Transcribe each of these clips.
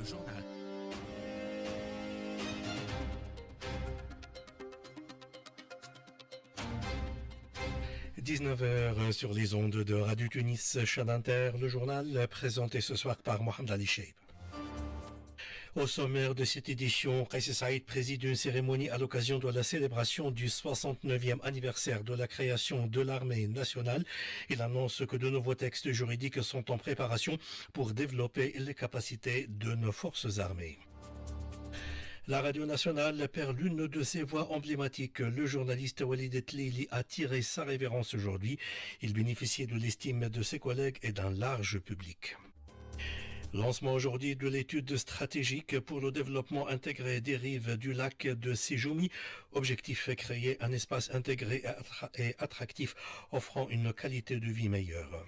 journal. 19h sur les ondes de Radio Tunis, Chaîne Inter, le journal présenté ce soir par Mohamed Ali Cheib. Au sommaire de cette édition, Kais Saïd préside une cérémonie à l'occasion de la célébration du 69e anniversaire de la création de l'armée nationale. Il annonce que de nouveaux textes juridiques sont en préparation pour développer les capacités de nos forces armées. La radio nationale perd l'une de ses voix emblématiques. Le journaliste Walid Etlili a tiré sa révérence aujourd'hui. Il bénéficiait de l'estime de ses collègues et d'un large public. Lancement aujourd'hui de l'étude stratégique pour le développement intégré des rives du lac de Séjoumi. Objectif créer un espace intégré et attractif offrant une qualité de vie meilleure.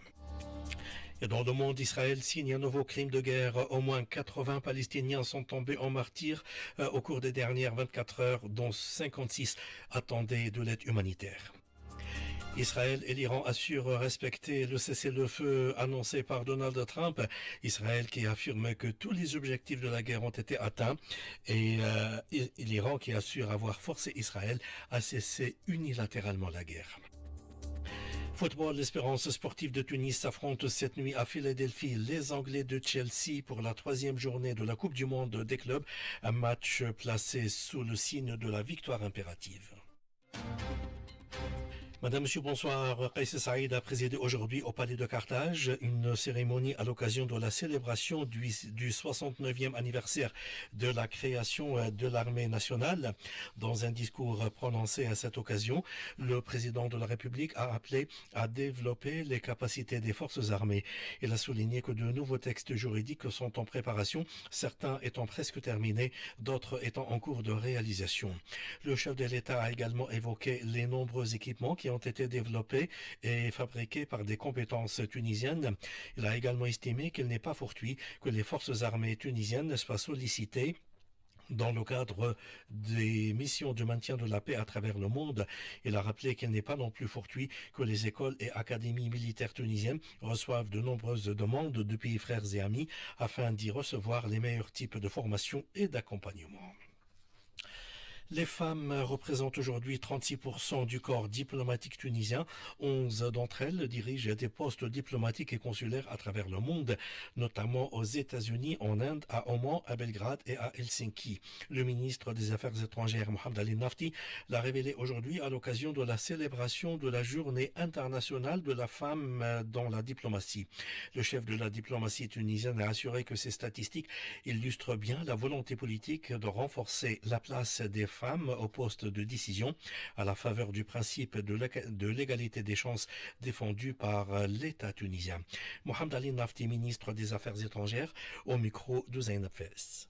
Et dans le monde, Israël signe un nouveau crime de guerre. Au moins 80 Palestiniens sont tombés en martyrs au cours des dernières 24 heures, dont 56 attendaient de l'aide humanitaire. Israël et l'Iran assurent respecter le cessez-le-feu annoncé par Donald Trump. Israël qui affirme que tous les objectifs de la guerre ont été atteints et l'Iran qui assure avoir forcé Israël à cesser unilatéralement la guerre. Football, l'Espérance sportive de Tunis s'affronte cette nuit à Philadelphie les Anglais de Chelsea pour la 3e journée de la Coupe du Monde des clubs. Un match placé sous le signe de la victoire impérative. Madame, Monsieur, bonsoir. Kais Saïd a présidé aujourd'hui au Palais de Carthage une cérémonie à l'occasion de la célébration du 69e anniversaire de la création de l'armée nationale. Dans un discours prononcé à cette occasion, le président de la République a appelé à développer les capacités des forces armées. Il a souligné que de nouveaux textes juridiques sont en préparation, certains étant presque terminés, d'autres étant en cours de réalisation. Le chef de l'État a également évoqué les nombreux équipements qui ont été développés et fabriqués par des compétences tunisiennes. Il a également estimé qu'il n'est pas fortuit que les forces armées tunisiennes soient sollicitées dans le cadre des missions de maintien de la paix à travers le monde. Il a rappelé qu'il n'est pas non plus fortuit que les écoles et académies militaires tunisiennes reçoivent de nombreuses demandes de pays frères et amis afin d'y recevoir les meilleurs types de formation et d'accompagnement. Les femmes représentent aujourd'hui 36% du corps diplomatique tunisien. 11 d'entre elles dirigent des postes diplomatiques et consulaires à travers le monde, notamment aux États-Unis, en Inde, à Oman, à Belgrade et à Helsinki. Le ministre des Affaires étrangères, Mohamed Ali Nafti, l'a révélé aujourd'hui à l'occasion de la célébration de la Journée internationale de la femme dans la diplomatie. Le chef de la diplomatie tunisienne a assuré que ces statistiques illustrent bien la volonté politique de renforcer la place des femmes au poste de décision à la faveur du principe de l'égalité des chances défendu par l'État tunisien. Mohamed Ali Nafti, ministre des Affaires étrangères, au micro de Zainab Fès.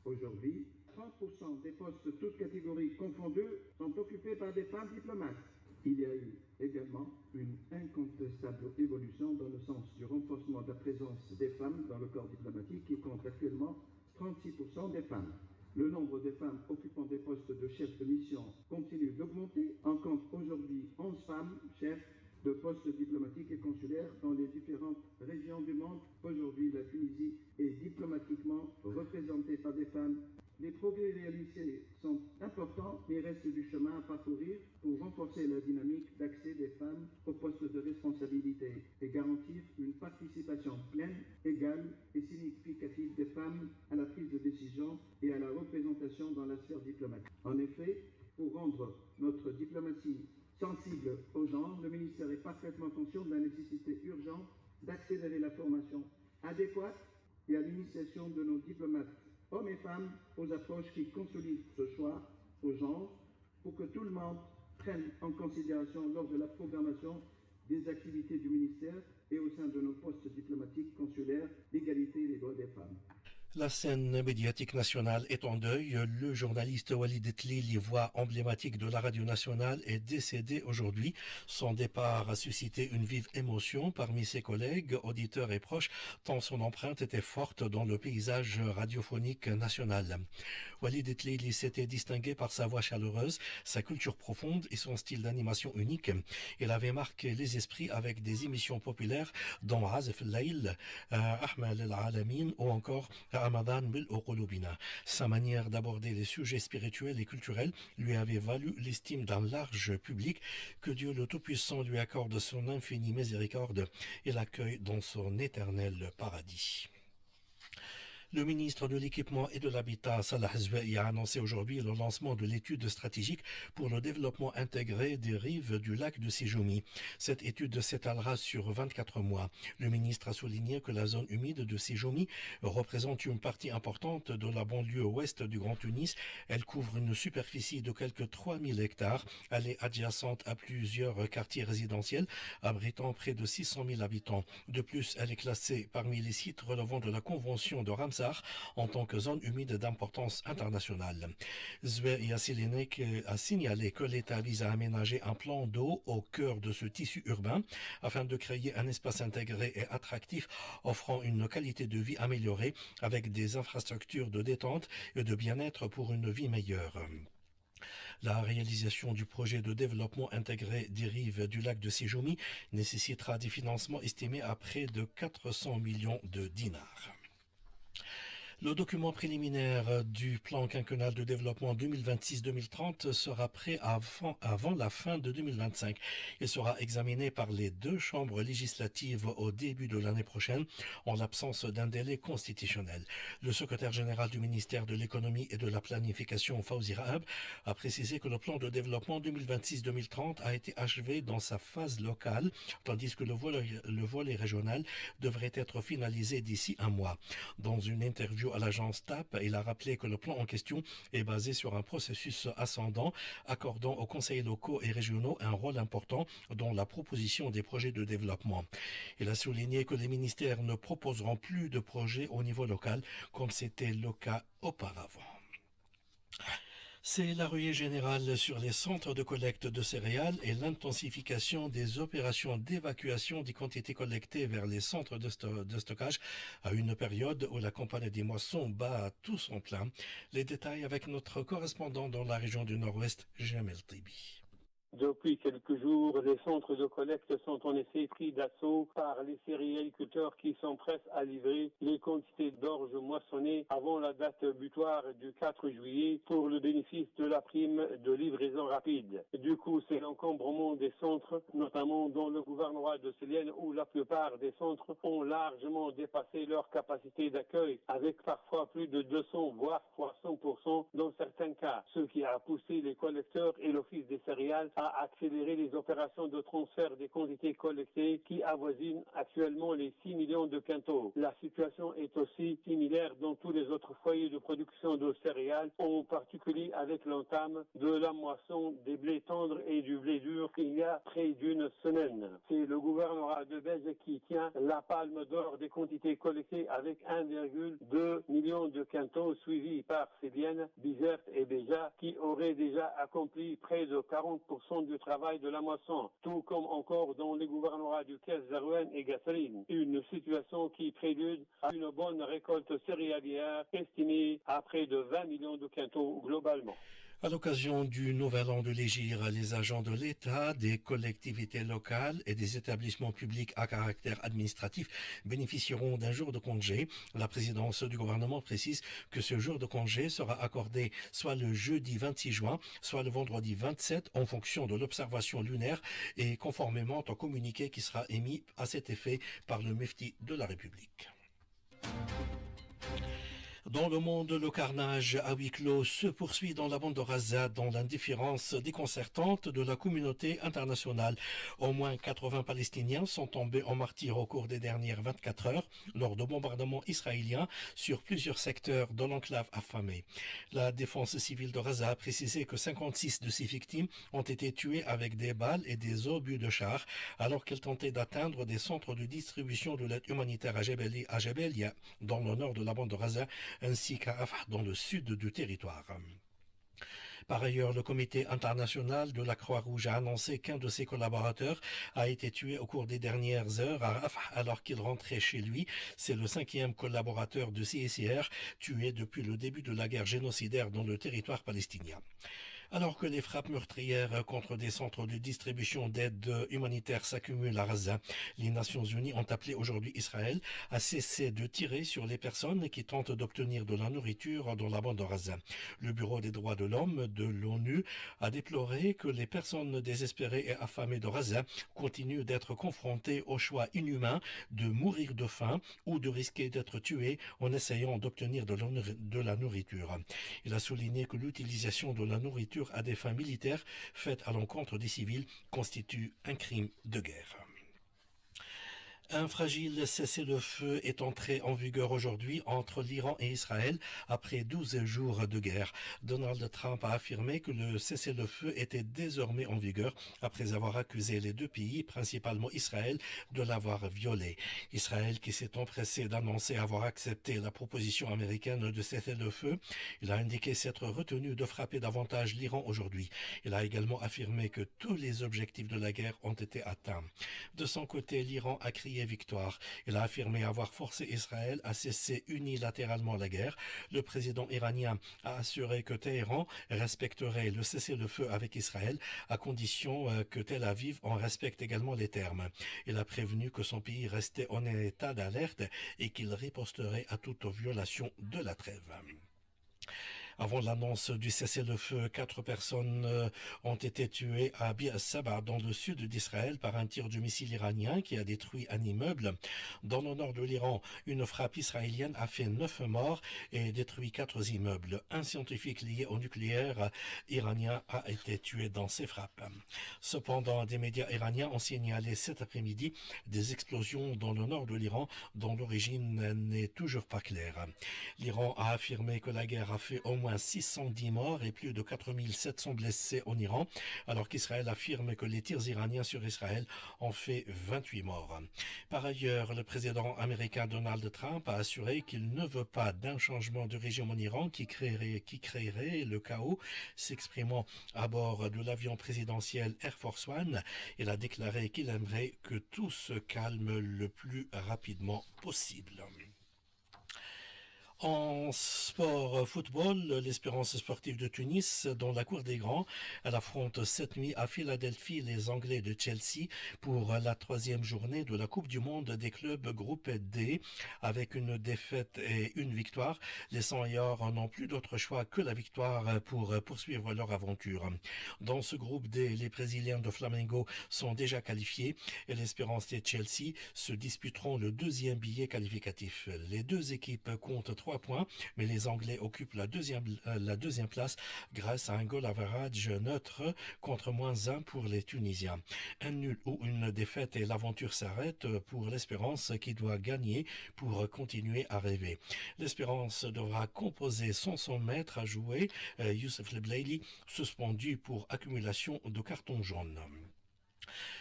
Aujourd'hui, 30% des postes toutes catégories confondues sont occupés par des femmes diplomates. Il y a eu également une incontestable évolution dans le sens du renforcement de la présence des femmes dans le corps diplomatique qui compte actuellement 36% des femmes. Le nombre de femmes occupant des postes de chefs de mission continue d'augmenter. On compte aujourd'hui 11 femmes chefs de postes diplomatiques et consulaires dans les différentes régions du monde. Aujourd'hui, la Tunisie est diplomatiquement représentée par des femmes. Les progrès réalisés sont importants, mais il reste du chemin à parcourir pour renforcer la dynamique d'accès des femmes aux postes de responsabilité et garantir une participation pleine, égale et significative des femmes à la prise de décision et à la représentation dans la sphère diplomatique. En effet, pour rendre notre diplomatie sensible au genre, le ministère est parfaitement conscient de la nécessité urgente d'accélérer la formation adéquate et à l'initiation de nos diplomates, hommes et femmes, aux approches qui consolident ce choix au genre pour que tout le monde prenne en considération lors de la programmation des activités du ministère et au sein de nos postes diplomatiques consulaires l'égalité et les droits des femmes. La scène médiatique nationale est en deuil. Le journaliste Walid Etlili, voix emblématique de la radio nationale, est décédé aujourd'hui. Son départ a suscité une vive émotion parmi ses collègues, auditeurs et proches, tant son empreinte était forte dans le paysage radiophonique national. Walid Etlili s'était distingué par sa voix chaleureuse, sa culture profonde et son style d'animation unique. Il avait marqué les esprits avec des émissions populaires dont Azef al-Layl, Ahmed al-Alamin ou encore Ramadan mil'u qulubina. Sa manière d'aborder les sujets spirituels et culturels lui avait valu l'estime d'un large public. Que Dieu le Tout-Puissant lui accorde son infinie miséricorde et l'accueille dans son éternel paradis. Le ministre de l'Équipement et de l'Habitat, Salah Zouei, a annoncé aujourd'hui le lancement de l'étude stratégique pour le développement intégré des rives du lac de Séjoumi. Cette étude s'étalera sur 24 mois. Le ministre a souligné que la zone humide de Séjoumi représente une partie importante de la banlieue ouest du Grand Tunis. Elle couvre une superficie de quelques 3000 hectares. Elle est adjacente à plusieurs quartiers résidentiels, abritant près de 600 000 habitants. De plus, elle est classée parmi les sites relevant de la Convention de Ramsar en tant que zone humide d'importance internationale. Zouei a signalé que l'État vise à aménager un plan d'eau au cœur de ce tissu urbain afin de créer un espace intégré et attractif offrant une qualité de vie améliorée avec des infrastructures de détente et de bien-être pour une vie meilleure. La réalisation du projet de développement intégré des rives du lac de Séjoumi nécessitera des financements estimés à près de 400 millions de dinars. Le document préliminaire du plan quinquennal de développement 2026-2030 sera prêt avant la fin de 2025. Il sera examiné par les deux chambres législatives au début de l'année prochaine, en l'absence d'un délai constitutionnel. Le secrétaire général du ministère de l'économie et de la planification, Fawzi Rahab, a précisé que le plan de développement 2026-2030 a été achevé dans sa phase locale, tandis que le volet régional devrait être finalisé d'ici un mois. Dans une interview à l'agence TAP, il a rappelé que le plan en question est basé sur un processus ascendant, accordant aux conseils locaux et régionaux un rôle important dans la proposition des projets de développement. Il a souligné que les ministères ne proposeront plus de projets au niveau local, comme c'était le cas auparavant. C'est la ruée générale sur les centres de collecte de céréales et l'intensification des opérations d'évacuation des quantités collectées vers les centres de stockage à une période où la campagne des moissons bat tout son plein. Les détails avec notre correspondant dans la région du Nord-Ouest, Jamel Tibi. Depuis quelques jours, les centres de collecte sont en effet pris d'assaut par les céréaliculteurs qui s'empressent à livrer les quantités d'orge moissonnées avant la date butoir du 4 juillet pour le bénéfice de la prime de livraison rapide. Du coup, c'est l'encombrement des centres, notamment dans le gouvernorat de Célienne où la plupart des centres ont largement dépassé leur capacité d'accueil avec parfois plus de 200 voire 300% dans certains cas, ce qui a poussé les collecteurs et l'office des céréales à accélérer les opérations de transfert des quantités collectées qui avoisinent actuellement les 6 millions de quintaux. La situation est aussi similaire dans tous les autres foyers de production de céréales, en particulier avec l'entame de la moisson des blés tendres et du blé dur il y a près d'une semaine. C'est le gouvernorat de Belge qui tient la palme d'or des quantités collectées avec 1,2 million de quintaux, suivi par Célienne, Bizerte et Béja qui auraient déjà accompli près de 40% du travail de la moisson, tout comme encore dans les gouvernorats du Caisse, Zarouen et Gasserine. Une situation qui prélude à une bonne récolte céréalière estimée à près de 20 millions de quintaux globalement. À l'occasion du Nouvel An de l'Hégire, les agents de l'État, des collectivités locales et des établissements publics à caractère administratif bénéficieront d'un jour de congé. La présidence du gouvernement précise que ce jour de congé sera accordé soit le jeudi 26 juin, soit le vendredi 27 en fonction de l'observation lunaire et conformément au communiqué qui sera émis à cet effet par le Mufti de la République. Dans le monde, le carnage à huis clos se poursuit dans la bande de Gaza dans l'indifférence déconcertante de la communauté internationale. Au moins 80 Palestiniens sont tombés en martyrs au cours des dernières 24 heures lors de bombardements israéliens sur plusieurs secteurs de l'enclave affamée. La défense civile de Gaza a précisé que 56 de ces victimes ont été tuées avec des balles et des obus de char alors qu'elles tentaient d'atteindre des centres de distribution de l'aide humanitaire à Jabalia dans le nord de la bande de Gaza ainsi qu'à Rafah dans le sud du territoire. Par ailleurs, le comité international de la Croix-Rouge a annoncé qu'un de ses collaborateurs a été tué au cours des dernières heures à Rafah alors qu'il rentrait chez lui. C'est le 5e collaborateur de CICR tué depuis le début de la guerre génocidaire dans le territoire palestinien. Alors que les frappes meurtrières contre des centres de distribution d'aide humanitaire s'accumulent à Gaza, les Nations Unies ont appelé aujourd'hui Israël à cesser de tirer sur les personnes qui tentent d'obtenir de la nourriture dans la bande de Gaza. Le Bureau des droits de l'homme de l'ONU a déploré que les personnes désespérées et affamées de Gaza continuent d'être confrontées au choix inhumain de mourir de faim ou de risquer d'être tuées en essayant d'obtenir de la nourriture. Il a souligné que l'utilisation de la nourriture à des fins militaires faites à l'encontre des civils constitue un crime de guerre. Un fragile cessez-le-feu est entré en vigueur aujourd'hui entre l'Iran et Israël après 12 jours de guerre. Donald Trump a affirmé que le cessez-le-feu était désormais en vigueur après avoir accusé les deux pays, principalement Israël, de l'avoir violé. Israël qui s'est empressé d'annoncer avoir accepté la proposition américaine de cessez-le-feu, il a indiqué s'être retenu de frapper davantage l'Iran aujourd'hui. Il a également affirmé que tous les objectifs de la guerre ont été atteints. De son côté, l'Iran a crié victoire. Il a affirmé avoir forcé Israël à cesser unilatéralement la guerre. Le président iranien a assuré que Téhéran respecterait le cessez-le-feu avec Israël à condition que Tel Aviv en respecte également les termes. Il a prévenu que son pays restait en état d'alerte et qu'il riposterait à toute violation de la trêve. Avant l'annonce du cessez-le-feu, 4 personnes ont été tuées à Bir Saba, dans le sud d'Israël, par un tir de missile iranien qui a détruit un immeuble. Dans le nord de l'Iran, une frappe israélienne a fait 9 morts et détruit 4 immeubles. Un scientifique lié au nucléaire iranien a été tué dans ces frappes. Cependant, des médias iraniens ont signalé cet après-midi des explosions dans le nord de l'Iran dont l'origine n'est toujours pas claire. L'Iran a affirmé que la guerre a fait au moins 610 morts et plus de 4700 blessés en Iran, alors qu'Israël affirme que les tirs iraniens sur Israël ont fait 28 morts. Par ailleurs, le président américain Donald Trump a assuré qu'il ne veut pas d'un changement de régime en Iran qui créerait le chaos. S'exprimant à bord de l'avion présidentiel Air Force One, il a déclaré qu'il aimerait que tout se calme le plus rapidement possible. En sport football, l'Espérance sportive de Tunis, dans la cour des grands, elle affronte cette nuit à Philadelphie les Anglais de Chelsea pour la 3e journée de la Coupe du Monde des clubs groupe D. Avec une défaite et une victoire, les Sanyors n'ont plus d'autre choix que la victoire pour poursuivre leur aventure. Dans ce groupe D, les Brésiliens de Flamengo sont déjà qualifiés et l'Espérance et Chelsea se disputeront le 2e billet qualificatif. Les deux équipes comptent 3 points, mais les Anglais occupent la deuxième place grâce à un goal average neutre contre -1 pour les Tunisiens. Un nul ou une défaite et l'aventure s'arrête pour l'Espérance qui doit gagner pour continuer à rêver. L'Espérance devra composer sans son maître à jouer, Youssef Leblaili, suspendu pour accumulation de cartons jaunes.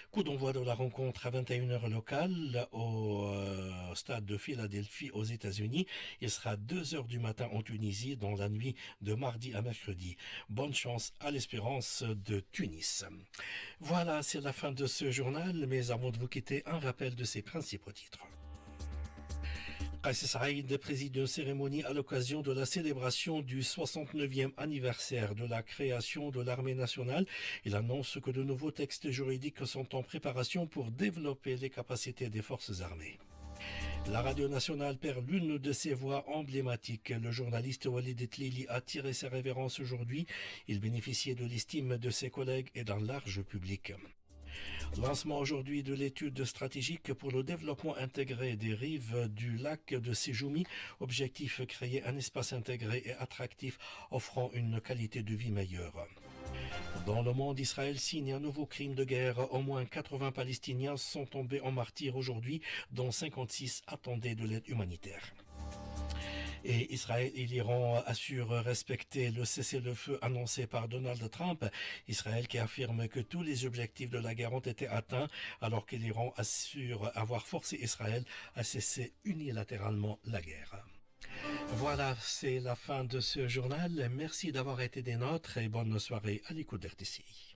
Coup d'envoi de la rencontre à 21h locale au stade de Philadelphie aux États-Unis. Il sera 2h du matin en Tunisie dans la nuit de mardi à mercredi. Bonne chance à l'Espérance de Tunis. Voilà, c'est la fin de ce journal, mais avant de vous quitter, un rappel de ses principaux titres. Qais Saïd préside une cérémonie à l'occasion de la célébration du 69e anniversaire de la création de l'armée nationale. Il annonce que de nouveaux textes juridiques sont en préparation pour développer les capacités des forces armées. La radio nationale perd l'une de ses voix emblématiques. Le journaliste Walid Etlili a tiré ses révérences aujourd'hui. Il bénéficiait de l'estime de ses collègues et d'un large public. Lancement aujourd'hui de l'étude stratégique pour le développement intégré des rives du lac de Séjoumi. Objectif, créer un espace intégré et attractif offrant une qualité de vie meilleure. Dans le monde, Israël signe un nouveau crime de guerre. Au moins 80 Palestiniens sont tombés en martyrs aujourd'hui, dont 56 attendaient de l'aide humanitaire. Et Israël et l'Iran assurent respecter le cessez-le-feu annoncé par Donald Trump. Israël qui affirme que tous les objectifs de la guerre ont été atteints, alors que l'Iran assure avoir forcé Israël à cesser unilatéralement la guerre. Voilà, c'est la fin de ce journal. Merci d'avoir été des nôtres et bonne soirée à l'écoute d'RTCI.